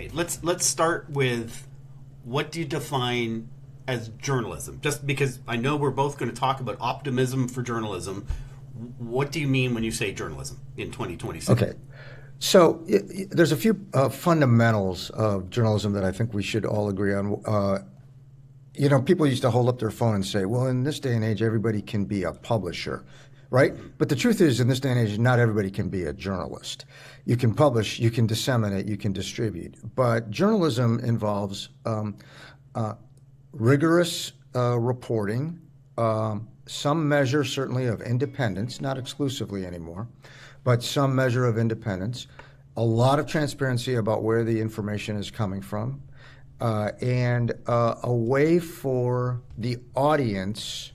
Okay, let's start with, what do you define as journalism? Just because I know we're both going to talk about optimism for journalism, what do you mean when you say journalism in 2026? Okay. So there's a few fundamentals of journalism that I think we should all agree on. People used to hold up their phone and say, well, in this day and age, everybody can be a publisher, right? But the truth is, in this day and age, not everybody can be a journalist. You can publish, you can disseminate, you can distribute. But journalism involves rigorous reporting, some measure certainly of independence, not exclusively anymore, but some measure of independence, a lot of transparency about where the information is coming from, and a way for the audience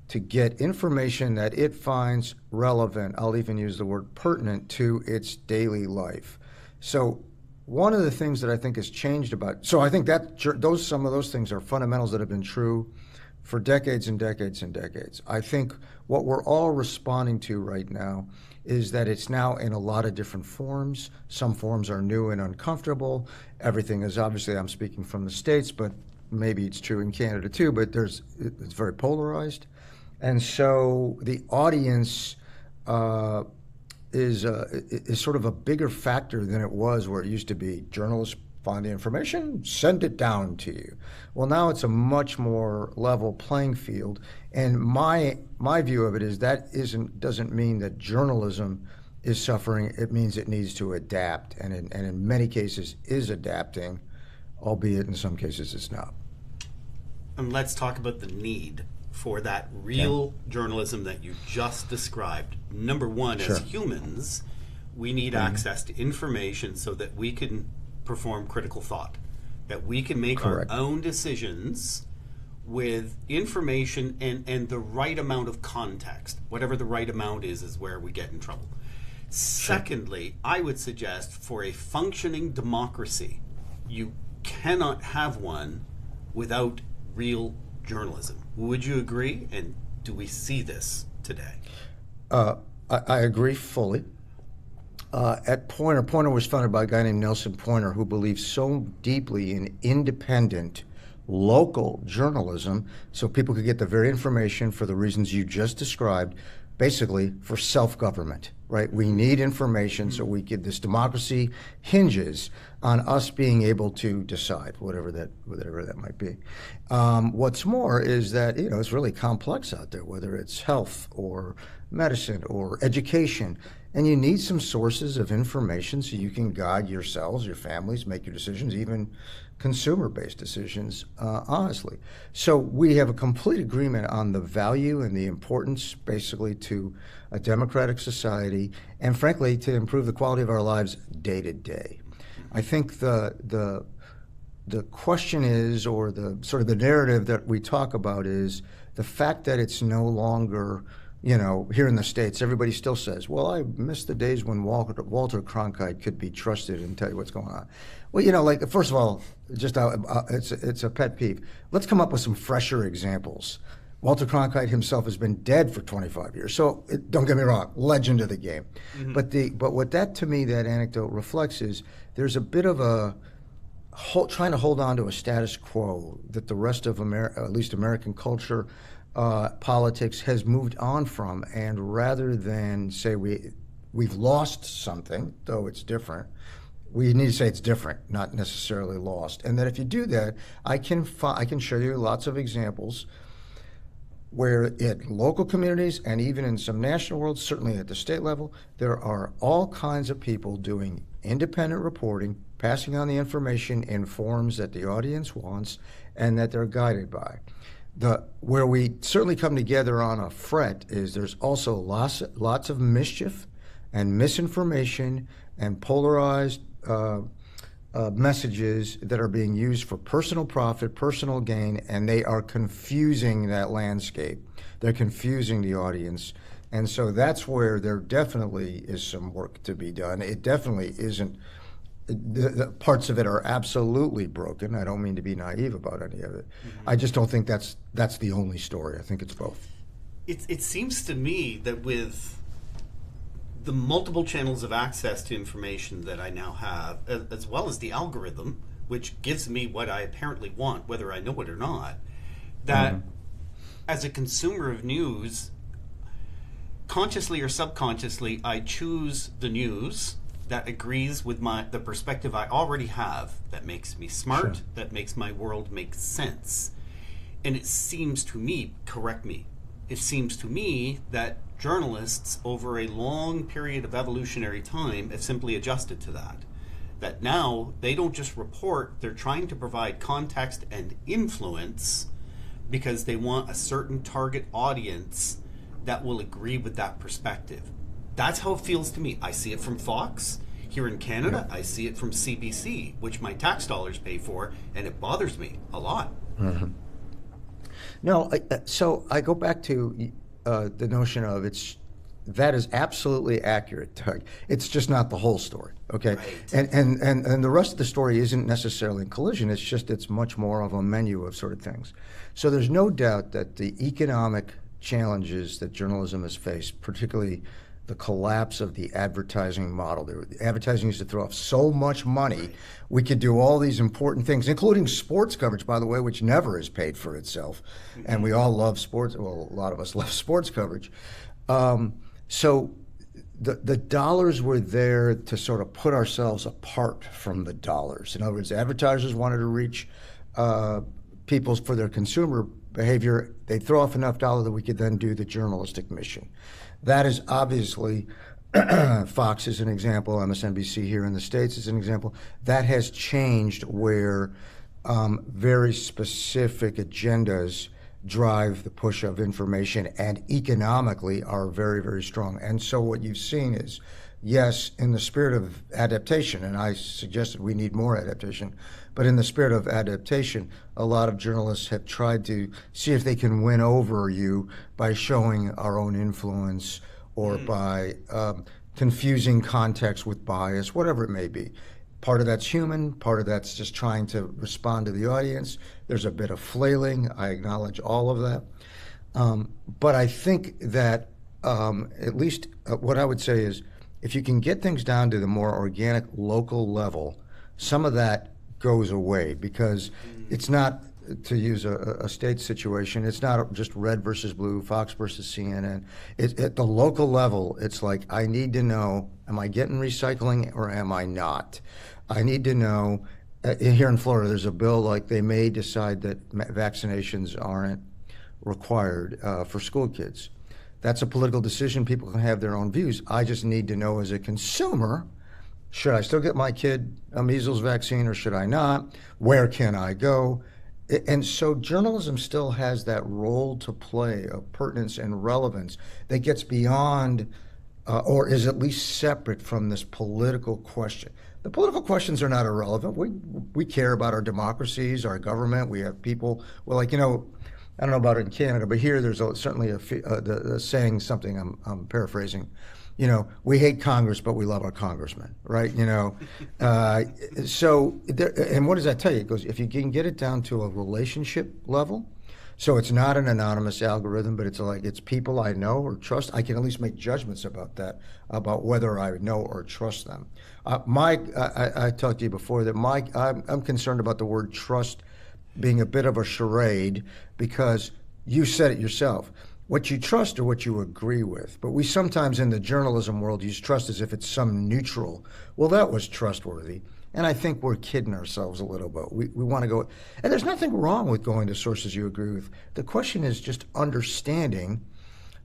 to get information that it finds relevant, I'll even use the word pertinent, to its daily life. So one of the things that I think has changed so I think that some of those things are fundamentals that have been true for decades and decades and decades. I think what we're all responding to right now is that it's now in a lot of different forms. Some forms are new and uncomfortable. Everything is, obviously, I'm speaking from the States, but maybe it's true in Canada too, but it's very polarized. And so the audience is sort of a bigger factor than it was where it used to be. Journalists find the information, send it down to you. Well, now it's a much more level playing field. And my view of it is that doesn't mean that journalism is suffering. It means it needs to adapt, and in many cases is adapting, albeit in some cases it's not. And let's talk about the need for that real journalism that you just described. Number one, Sure. as humans, we need access to information so that we can perform critical thought, that we can make Correct. our own decisions with information and the right amount of context. Whatever the right amount is where we get in trouble. Secondly, I would suggest for a functioning democracy, you cannot have one without real journalism. Would you agree? And do we see this today? I agree fully. At Poynter was founded by a guy named Nelson Poynter, who believed so deeply in independent, local journalism so people could get the very information for the reasons you just described, basically for self-government, right? We need information so we get this democracy hinges on us being able to decide, whatever that might be. What's more is that, it's really complex out there, whether it's health or medicine or education. And you need some sources of information so you can guide yourselves, your families, make your decisions, even consumer-based decisions, honestly. So we have a complete agreement on the value and the importance, basically, to a democratic society, and frankly, to improve the quality of our lives day to day. I think the question is, or the sort of the narrative that we talk about is the fact that it's no longer, here in the States, everybody still says, well, I miss the days when Walter Cronkite could be trusted and tell you what's going on. Well, first of all, just it's a pet peeve. Let's come up with some fresher examples. Walter Cronkite himself has been dead for 25 years. So don't get me wrong, legend of the game. Mm-hmm. But what that anecdote reflects is there's a bit of trying to hold on to a status quo that the rest of at least American culture, politics has moved on from, and rather than say we've lost something, though it's different, we need to say it's different, not necessarily lost. And that if you do that, I can show you lots of examples where in local communities and even in some national worlds, certainly at the state level, there are all kinds of people doing independent reporting, passing on the information in forms that the audience wants and that they're guided by. Where we certainly come together on a fret is there's also lots of mischief and misinformation and polarized messages that are being used for personal profit, personal gain, and they are confusing that landscape. They're confusing the audience. And so that's where there definitely is some work to be done. It definitely isn't. The parts of it are absolutely broken. I don't mean to be naive about any of it. Mm-hmm. I just don't think that's the only story. I think it's both. It seems to me that with the multiple channels of access to information that I now have, as well as the algorithm, which gives me what I apparently want, whether I know it or not, that as a consumer of news, consciously or subconsciously, I choose the news that agrees with the perspective I already have, that makes me smart, Sure. that makes my world make sense. And it seems to me, correct me, it seems to me that journalists over a long period of evolutionary time have simply adjusted to that. That now they don't just report, they're trying to provide context and influence because they want a certain target audience that will agree with that perspective. That's how it feels to me. I see it from Fox. Here in Canada, I see it from CBC, which my tax dollars pay for, and it bothers me a lot. No, so I go back to the notion of that is absolutely accurate, Doug. It's just not the whole story, okay? Right. And the rest of the story isn't necessarily in collision. It's much more of a menu of sort of things. So there's no doubt that the economic challenges that journalism has faced, particularly the collapse of the advertising model. Advertising used to throw off so much money. We could do all these important things, including sports coverage, by the way, which never is paid for itself. And we all love sports. Well, a lot of us love sports coverage. So the dollars were there to sort of put ourselves apart from the dollars. In other words, advertisers wanted to reach people for their consumer behavior. They throw off enough dollar that we could then do the journalistic mission. That is obviously, Fox is an example, MSNBC here in the States is an example. That has changed where very specific agendas drive the push of information and economically are very, very strong. And so what you've seen is, yes, in the spirit of adaptation, and I suggested we need more adaptation, but in the spirit of adaptation, a lot of journalists have tried to see if they can win over you by showing our own influence or by confusing context with bias, whatever it may be. Part of that's human, part of that's just trying to respond to the audience. There's a bit of flailing. I acknowledge all of that. But I think that at least what I would say is if you can get things down to the more organic local level, some of that goes away because it's not, to use a state situation, it's not just red versus blue, Fox versus CNN. At the local level, it's like, I need to know, am I getting recycling or am I not? I need to know, here in Florida, there's a bill like they may decide that vaccinations aren't required for school kids. That's a political decision. People can have their own views. I just need to know as a consumer, should I still get my kid a measles vaccine or should I not? Where can I go? And so journalism still has that role to play of pertinence and relevance that gets beyond or is at least separate from this political question. The political questions are not irrelevant. We care about our democracies, our government. We have people, well, like, I don't know about it in Canada, but here there's certainly the saying, something I'm paraphrasing, we hate Congress, but we love our congressmen, right? So, and what does that tell you? It goes, if you can get it down to a relationship level, so it's not an anonymous algorithm, but it's people I know or trust, I can at least make judgments about that, about whether I know or trust them. I talked to you before that I'm concerned about the word trust being a bit of a charade because you said it yourself. What you trust or what you agree with. But we sometimes in the journalism world use trust as if it's some neutral. Well, that was trustworthy. And I think we're kidding ourselves a little bit. We want to go, and there's nothing wrong with going to sources you agree with. The question is just understanding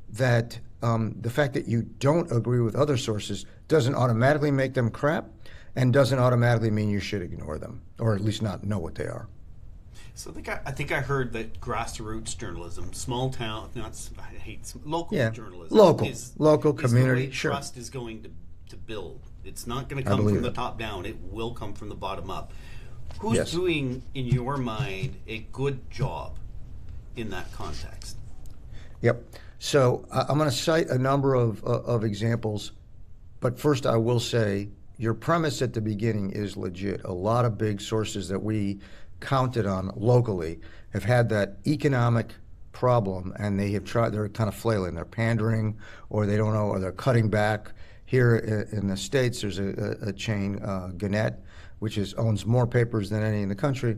that the fact that you don't agree with other sources doesn't automatically make them crap and doesn't automatically mean you should ignore them, or at least not know what they are. So I think I heard that grassroots journalism, small town, local journalism, local community, is the way sure. Trust is going to build. It's not going to come from the top down. It will come from the bottom up. Who's doing, in your mind, a good job in that context? Yep. So I'm going to cite a number of examples, but first I will say your premise at the beginning is legit. A lot of big sources that we counted on locally have had that economic problem, and they're kind of flailing. They're pandering, or they don't know, or they're cutting back. Here in the States, there's a chain, Gannett, which owns more papers than any in the country.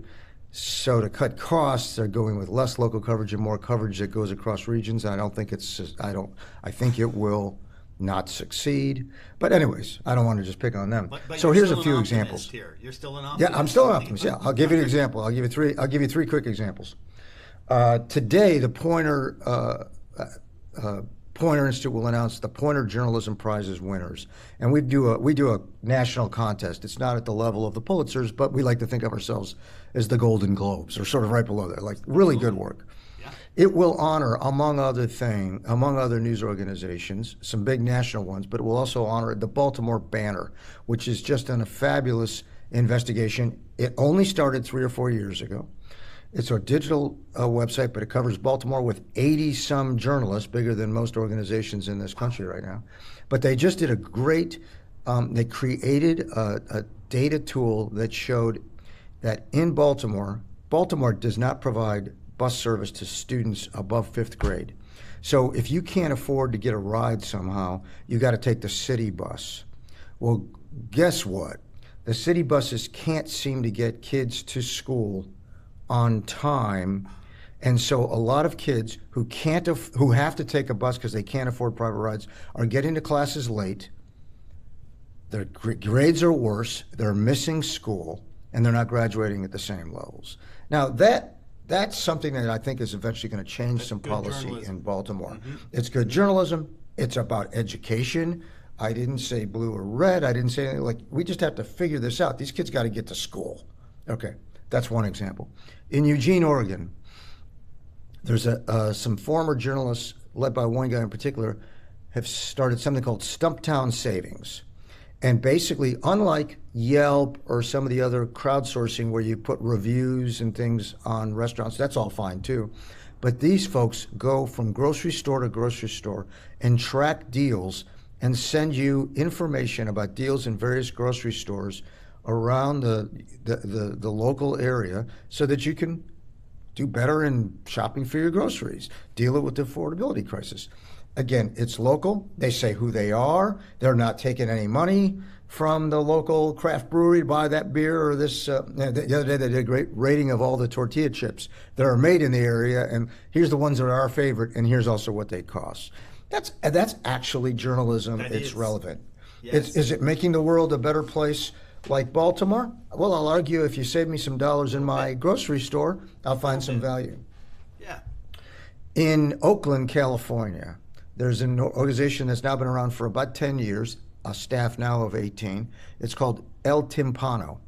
So to cut costs, they're going with less local coverage and more coverage that goes across regions. I think it will not succeed. But anyways, I don't want to just pick on them. But so here's a few examples. Here. You're still an optimist. Yeah, I'm still an optimist. Yeah, I'll give you an example. I'll give you three quick examples. Today, the Poynter Institute will announce the Poynter Journalism Prizes winners, and we do a national contest. It's not at the level of the Pulitzers, but we like to think of ourselves as the Golden Globes, or sort of right below there, like really good work. Yeah. It will honor, among other news organizations, some big national ones, but it will also honor the Baltimore Banner, which has just done a fabulous investigation. It only started 3 or 4 years ago. It's a digital website, but it covers Baltimore with 80-some journalists, bigger than most organizations in this country right now. But they just did a great, they created a data tool that showed that in Baltimore does not provide bus service to students above 5th grade. So if you can't afford to get a ride somehow, you got to take the city bus. Well, guess what? The city buses can't seem to get kids to school on time, and so a lot of kids who have to take a bus because they can't afford private rides are getting to classes late. Their grades are worse. They're missing school, and they're not graduating at the same levels. Now that's something that I think is eventually going to change some policy in Baltimore. Mm-hmm. It's good journalism. It's about education. I didn't say blue or red. I didn't say anything. Like, we just have to figure this out. These kids got to get to school. Okay. That's one example. In Eugene, Oregon, there's some former journalists, led by one guy in particular, have started something called Stumptown Savings. And basically, unlike Yelp or some of the other crowdsourcing where you put reviews and things on restaurants, that's all fine too. But these folks go from grocery store to grocery store and track deals and send you information about deals in various grocery stores around the local area so that you can do better in shopping for your groceries, deal with the affordability crisis. Again, it's local. They say who they are. They're not taking any money from the local craft brewery to buy that beer or this. The other day they did a great rating of all the tortilla chips that are made in the area, and here's the ones that are our favorite, and here's also what they cost. That's actually journalism. It's relevant. Yes. Is it making the world a better place? Like Baltimore? Well, I'll argue if you save me some dollars in my grocery store, I'll find some value. Yeah. In Oakland, California, there's an organization that's now been around for about 10 years, a staff now of 18. It's called El Timpano.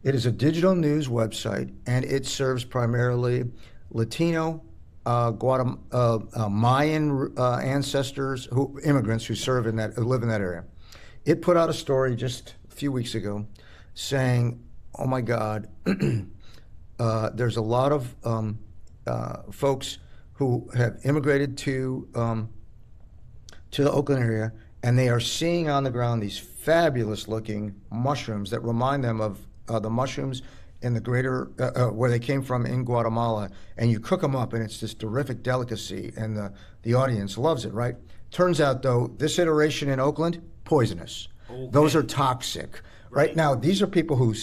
It is a digital news website, and it serves primarily Latino, Mayan ancestors, immigrants who live in that area. It put out a story just few weeks ago saying, oh my God, there's a lot of folks who have immigrated to the Oakland area, and they are seeing on the ground these fabulous looking mushrooms that remind them of the mushrooms in the greater, where they came from in Guatemala, and you cook them up and it's this terrific delicacy, and the audience loves it, right? Turns out though, this iteration in Oakland, poisonous. Okay. Those are toxic. Right now, these are people who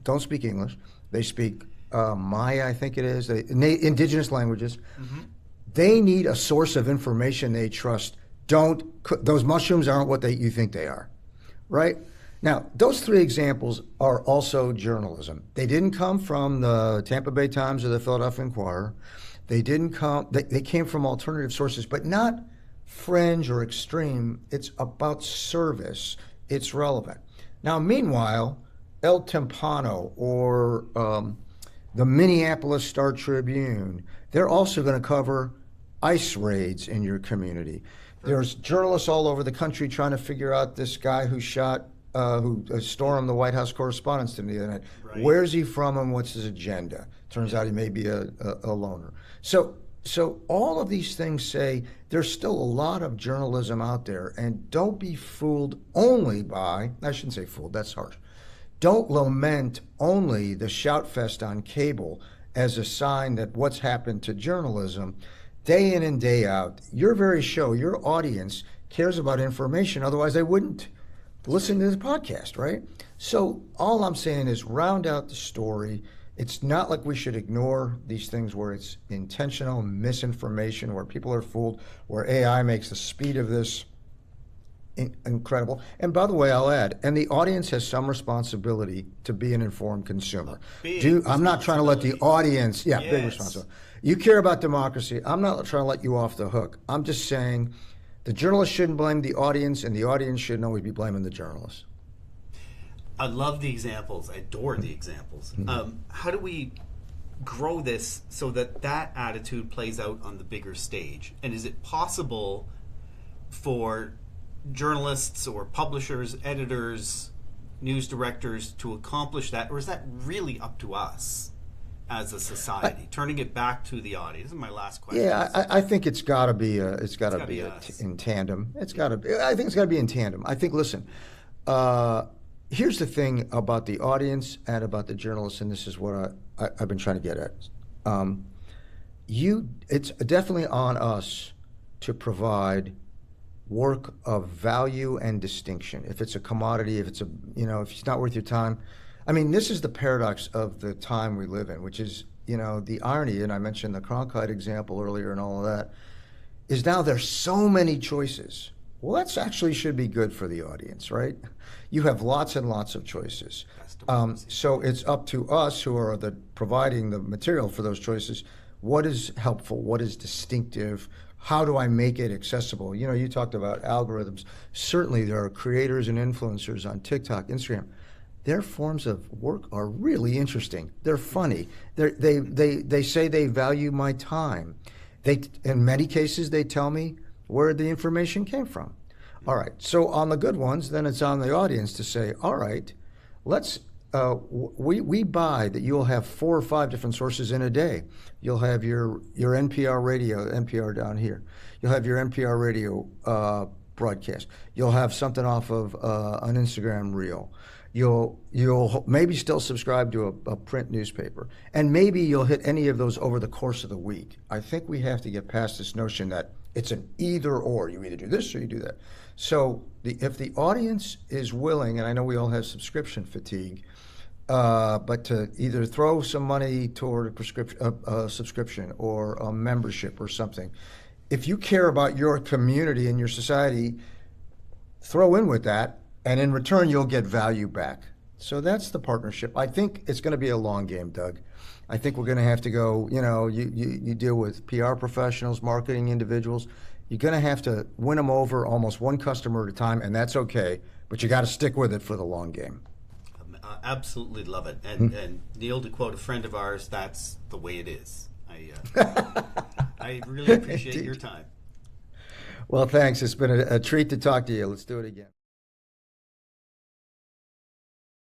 don't speak English. They speak Maya, I think it is, indigenous languages. Mm-hmm. They need a source of information they trust. Those mushrooms aren't what you think they are, right? Now, those three examples are also journalism. They didn't come from the Tampa Bay Times or the Philadelphia Inquirer. They came from alternative sources, but not fringe or extreme. It's about service. It's relevant. Now, meanwhile, El Timpano or the Minneapolis Star Tribune, they're also going to cover ICE raids in your community. There's journalists all over the country trying to figure out this guy who stormed the White House Correspondents' Dinner the other night. Right. Where's he from and what's his agenda? Turns out he may be a loner. So all of these things say there's still a lot of journalism out there, and don't be fooled only by, I shouldn't say fooled, that's harsh. Don't lament only the shout fest on cable as a sign that what's happened to journalism. Day in and day out, your very show, your audience cares about information. Otherwise, they wouldn't listen to the podcast, right? So all I'm saying is round out the story. It's not like we should ignore these things where it's intentional misinformation, where people are fooled, where AI makes the speed of this incredible. And by the way, I'll add, and the audience has some responsibility to be an informed consumer. I'm not trying to let the audience, big responsibility. You care about democracy. I'm not trying to let you off the hook. I'm just saying the journalists shouldn't blame the audience, and the audience shouldn't always be blaming the journalists. I love the examples. I adore the examples. How do we grow this so that that attitude plays out on the bigger stage? And is it possible for journalists or publishers, editors, news directors to accomplish that? Or is that really up to us as a society? Turning it back to the audience. This is my last question. Yeah, I think it's got to be in tandem. I think it's got to be in tandem. I think, listen, here's the thing about the audience and about the journalists, and this is what I've been trying to get at. It's definitely on us to provide work of value and distinction. If it's a commodity, if it's if it's not worth your time. I mean, this is the paradox of the time we live in, which is, the irony, and I mentioned the Cronkite example earlier and all of that, is now there's so many choices. Well, that actually should be good for the audience, right? You have lots and lots of choices. So it's up to us who are providing the material for those choices. What is helpful? What is distinctive? How do I make it accessible? You talked about algorithms. Certainly there are creators and influencers on TikTok, Instagram. Their forms of work are really interesting. They're funny. They say they value my time. In many cases, they tell me where the information came from. All right, so on the good ones, then it's on the audience to say, all right, we buy that you'll have 4 or 5 different sources in a day. You'll have your NPR radio, NPR down here. You'll have your NPR radio broadcast. You'll have something off of an Instagram reel. You'll maybe still subscribe to a print newspaper, and maybe you'll hit any of those over the course of the week. I think we have to get past this notion that it's an either or. You either do this or you do that. So if the audience is willing, and I know we all have subscription fatigue, but to either throw some money toward a subscription or a membership or something, if you care about your community and your society, throw in with that, and in return you'll get value back. So that's the partnership. I think it's going to be a long game, Doug. I think we're going to have to go, you deal with PR professionals, marketing individuals. You're going to have to win them over almost one customer at a time, and that's okay, but you got to stick with it for the long game. I absolutely love it. And Neil, to quote a friend of ours, that's the way it is. I really appreciate your time. Well, thanks. It's been a treat to talk to you. Let's do it again.